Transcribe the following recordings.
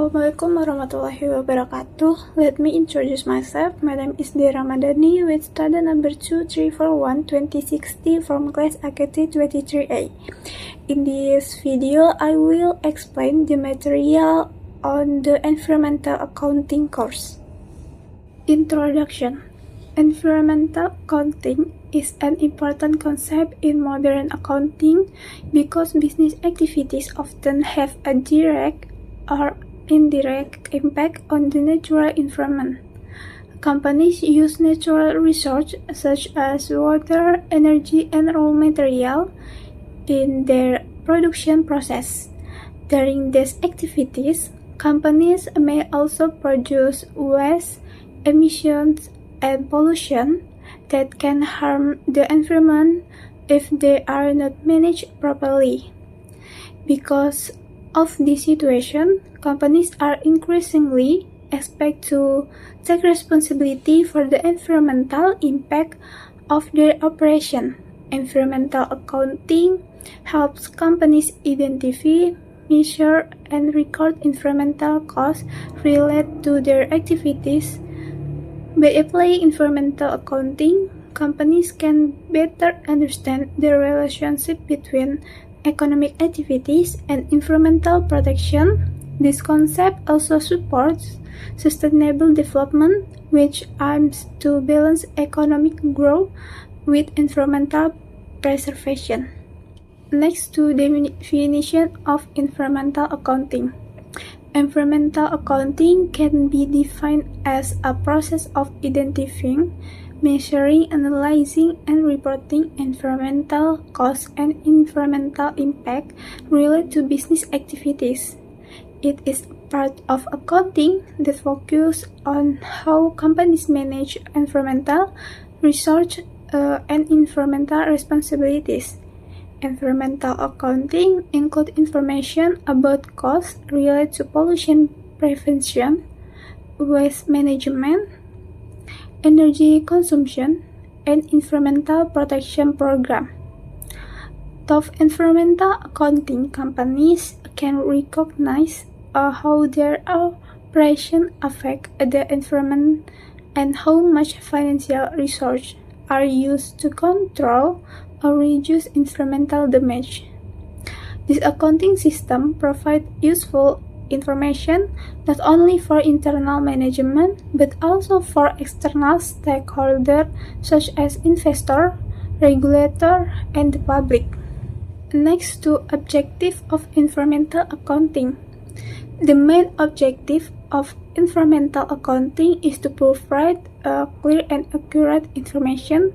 Assalamualaikum warahmatullahi wabarakatuh. Let me introduce myself. My name is Diah Ramadhani with student number 2341 2060 from class Akuntansi 23A. In this video, I will explain the material on the environmental accounting course. Introduction. Environmental accounting is an important concept in modern accounting because business activities often have a direct or indirect impact on the natural environment. Companies use natural resources such as water, energy, and raw material in their production process. During these activities, companies may also produce waste, emissions, and pollution that can harm the environment if they are not managed properly. Because of this situation, companies are increasingly expected to take responsibility for the environmental impact of their operation. Environmental accounting helps companies identify, measure, and record environmental costs related to their activities. By applying environmental accounting, companies can better understand the relationship between economic activities and environmental protection. This concept also supports sustainable development, which aims to balance economic growth with environmental preservation. Next to the definition of environmental accounting. Environmental accounting can be defined as a process of identifying, measuring, analyzing, and reporting environmental costs and environmental impact related to business activities. It is part of accounting that focuses on how companies manage environmental research and environmental responsibilities. Environmental accounting includes information about costs related to pollution prevention, waste management, energy consumption, and environmental protection program. Top environmental accounting companies can recognize how their operations affect the environment and how much financial resources are used to control or reduce environmental damage. This accounting system provides useful information not only for internal management but also for external stakeholders such as investors, regulators, and the public. Next to objective of environmental accounting. The main objective of environmental accounting is to provide clear and accurate information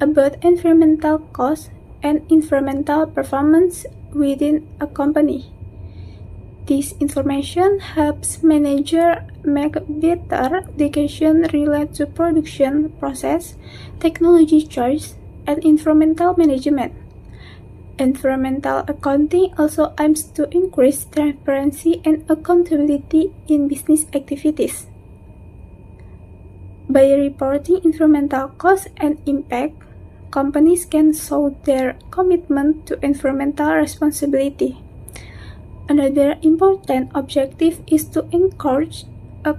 about environmental costs and environmental performance within a company. This information helps managers make better decisions related to production process, technology choice, and environmental management. Environmental accounting also aims to increase transparency and accountability in business activities. By reporting environmental costs and impact, companies can show their commitment to environmental responsibility. Another important objective is to encourage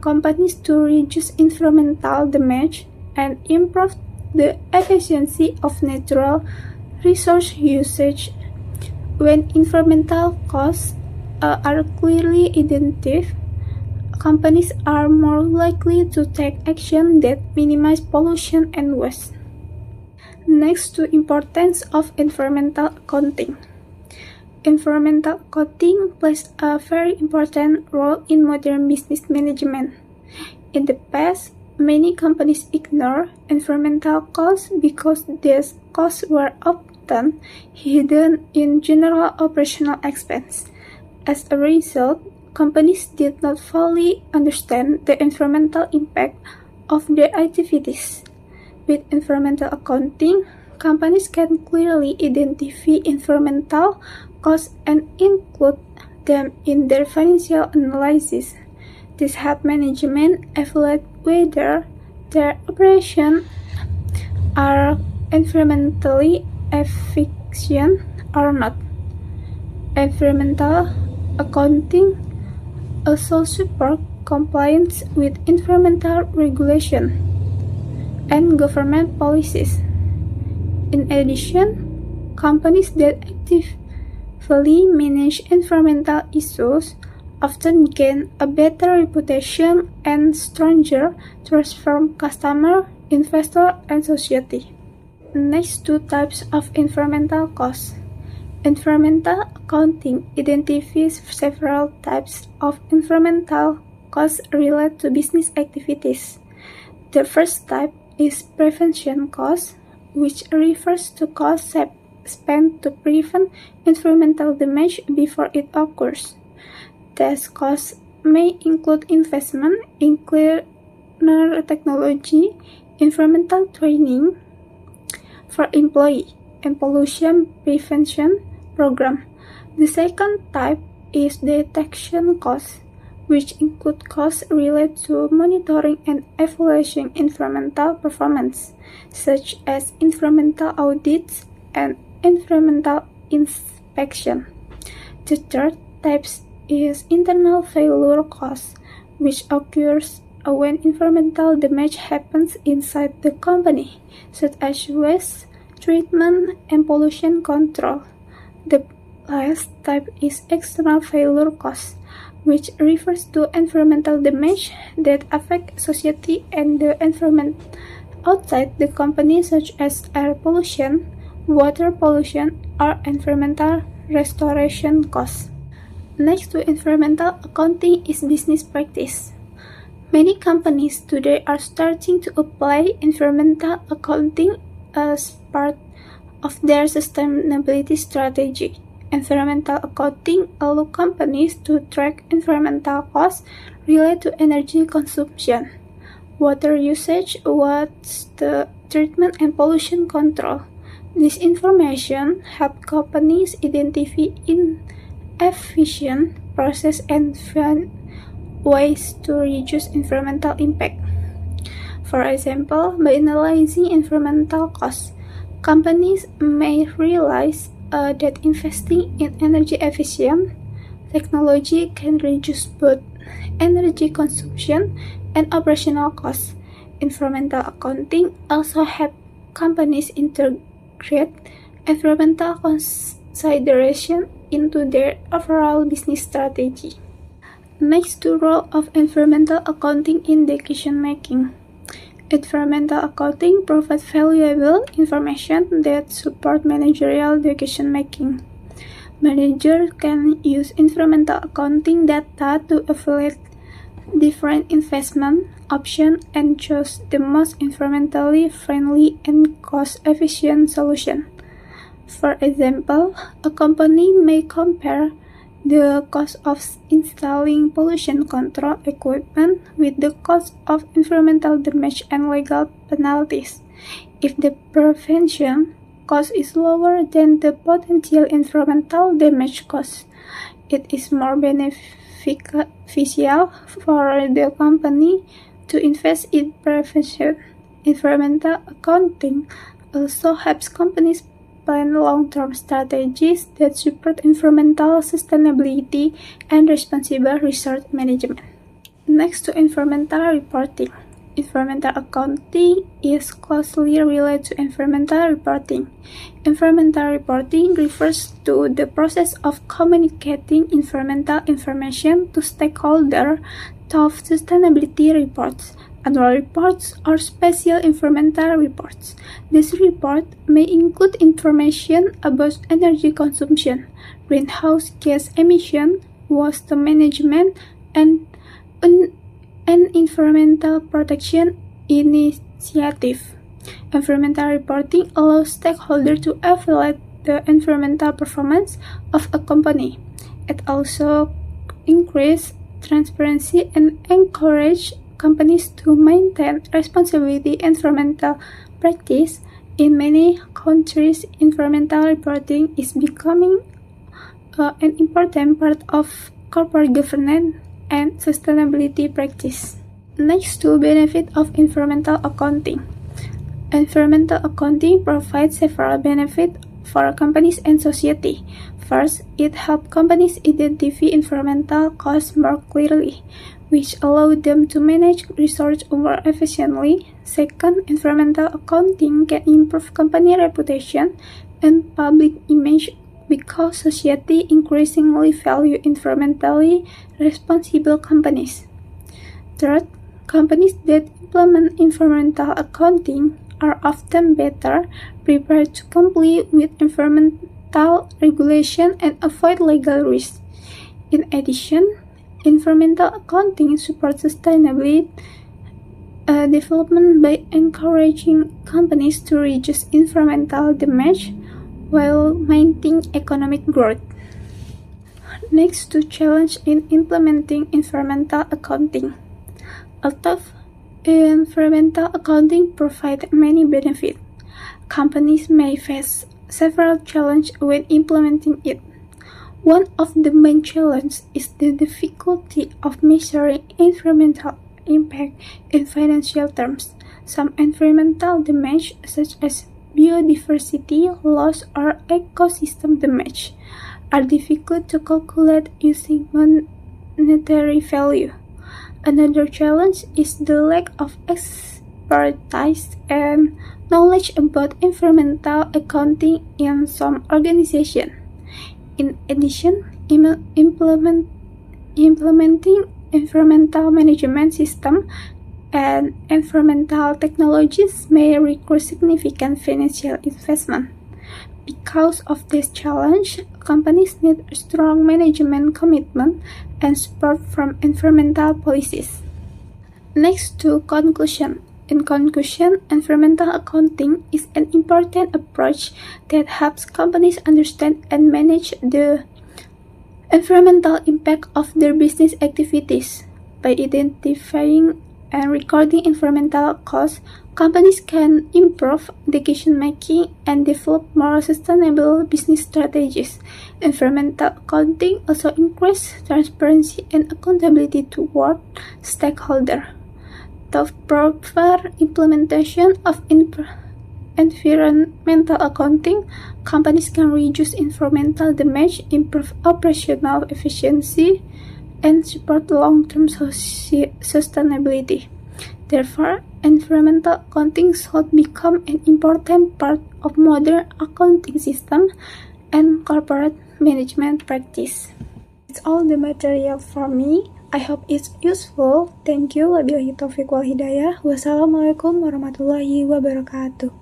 companies to reduce environmental damage and improve the efficiency of natural resource usage. When environmental costs are clearly identified, companies are more likely to take action that minimize pollution and waste. Next to importance of environmental accounting. Environmental accounting plays a very important role in modern business management. In the past, many companies ignore environmental costs because these costs were often hidden in general operational expense. As a result, companies did not fully understand the environmental impact of their activities. With environmental accounting, companies can clearly identify environmental costs and include them in their financial analysis. This helps management evaluate whether their operations are environmentally efficient or not. Environmental accounting also support compliance with environmental regulation and government policies. In addition, companies that actively manage environmental issues often gain a better reputation and stronger trust from customers, investors, and society. Next, two types of environmental costs. Environmental accounting identifies several types of environmental costs related to business activities. The first type is prevention costs, which refers to costs spent to prevent environmental damage before it occurs. These costs may include investment in cleaner technology, environmental training for employees, and pollution prevention program. The second type is detection costs, which include costs related to monitoring and evaluating environmental performance, such as environmental audits and environmental inspection. The third type is internal failure costs, which occurs when environmental damage happens inside the company, such as waste treatment and pollution control. The last type is external failure costs, which refers to environmental damage that affect society and the environment outside the company, such as air pollution, water pollution, or environmental restoration costs. Next to environmental accounting is business practice. Many companies today are starting to apply environmental accounting as part of their sustainability strategy. Environmental accounting allows companies to track environmental costs related to energy consumption, water usage, waste treatment, and pollution control. This information helps companies identify inefficient processes and find ways to reduce environmental impact. For example, by analyzing environmental costs, companies may realize that investing in energy-efficient technology can reduce both energy consumption and operational costs. Environmental accounting also helps companies integrate environmental consideration into their overall business strategy. Next, the role of environmental accounting in decision-making. Environmental accounting provides valuable information that supports managerial decision-making. Managers can use environmental accounting data to evaluate different investment options and choose the most environmentally friendly and cost-efficient solution. For example, a company may compare the cost of installing pollution control equipment with the cost of environmental damage and legal penalties. If the prevention cost is lower than the potential environmental damage cost, it is more beneficial for the company to invest in prevention. Environmental accounting also helps companies plan long-term strategies that support environmental sustainability and responsible resource management. Next to environmental reporting. Environmental accounting is closely related to environmental reporting. Environmental reporting refers to the process of communicating environmental information to stakeholders through sustainability reports, annual reports, or special environmental reports. This report may include information about energy consumption, greenhouse gas emission, waste management, and environmental protection initiative. Environmental reporting allows stakeholders to evaluate the environmental performance of a company. It also increases transparency and encourages companies to maintain responsibility environmental practice. In many countries, environmental reporting is becoming an important part of corporate governance and sustainability practice. Next, to benefit of environmental accounting. Environmental accounting provides several benefits for companies and society. First, it helps companies identify environmental costs more clearly, which allow them to manage resources more efficiently. Second, environmental accounting can improve company reputation and public image because society increasingly value environmentally responsible companies. Third, companies that implement environmental accounting are often better prepared to comply with environmental regulation and avoid legal risks. In addition, environmental accounting supports sustainability development by encouraging companies to reduce environmental damage while maintaining economic growth. Next, to challenge in implementing environmental accounting. Although environmental accounting provides many benefits, companies may face several challenges when implementing it. One of the main challenges is the difficulty of measuring environmental impact in financial terms. Some environmental damage, such as biodiversity loss or ecosystem damage, are difficult to calculate using monetary value. Another challenge is the lack of expertise and knowledge about environmental accounting in some organizations. In addition, implementing environmental management systems and environmental technologies may require significant financial investment. Because of this challenge, companies need a strong management commitment and support from environmental policies. Next, to conclusion. In conclusion, environmental accounting is an important approach that helps companies understand and manage the environmental impact of their business activities. By identifying and recording environmental costs, companies can improve decision-making and develop more sustainable business strategies. Environmental accounting also increases transparency and accountability toward stakeholders. Through proper implementation of environmental accounting, companies can reduce environmental damage, improve operational efficiency, and support long-term sustainability. Therefore, environmental accounting should become an important part of modern accounting system and corporate management practice. It's all the material for me. I hope it's useful. Thank you. Wabillahi taufiq wal hidayah. Wassalamualaikum warahmatullahi wabarakatuh.